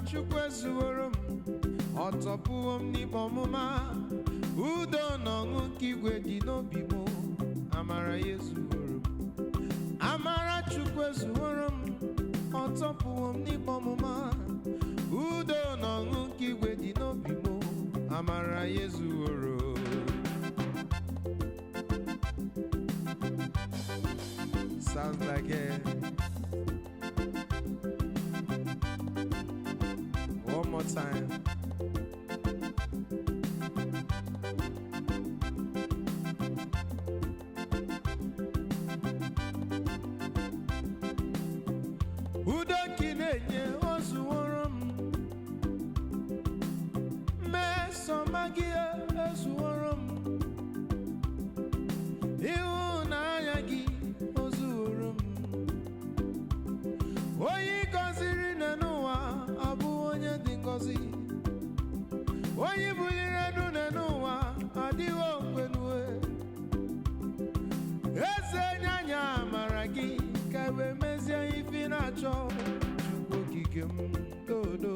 Chukwu Ezuworom ọtọpụwo m n'ikpe ọmụma udo na ọṅụ nke igwe dị n'obi m amara ya ezuworo m amara Chukwu Ezuworom ọtọpụwo m n'ikpe ọmụma udo na ọṅụ nke igwe dị n'obi m amara ya ezuworo sounds like it. One more time. Udo kinenye Ezuworom mesomagi Ezuworom ịhụnanya gị Ezuworom onye gọziri n'ụwa abụ onye dị ngọzi onye buliri elu n'ụwa adịghị ogbenue eze nyanya amara gị ka wee mezie ife na-achọ Chukwu okike m dodo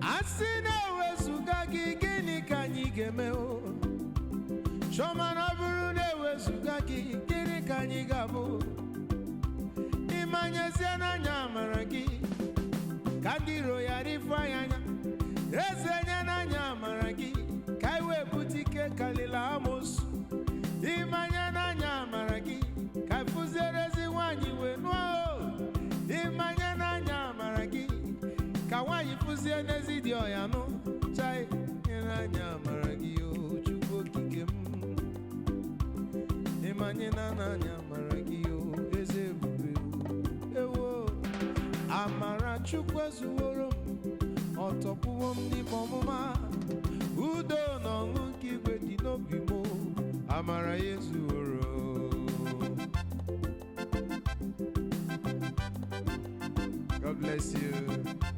asị na-ewezuga gị gịnị ka anyị ga-eme Chọma na bụrụ na-ewezuga gị gịnị ka anyị ga-abụ ịmanyezie n'anya amara gị ka ndị iro ya rifụ anyị anya eze nye n'anya amara gị ka anyị wee bute ike kalila amosu ịmanye n'anya amara gị ka fụziere ezi nwaanyị wee nụọ ịmanye n'anya amara gị ka nwaanyị fụzie n'ezi dị ọya nụ chai nye n'anya amara gị Chukwu okike m ịmanye n'anya amara gị eze ebube ewo amara Chukwu Ezuworom ọtọpụwo m n'ikpe ọmụma udo na ọṅụ nke igwe dị n'obi m amara ya ezuworo God bless you.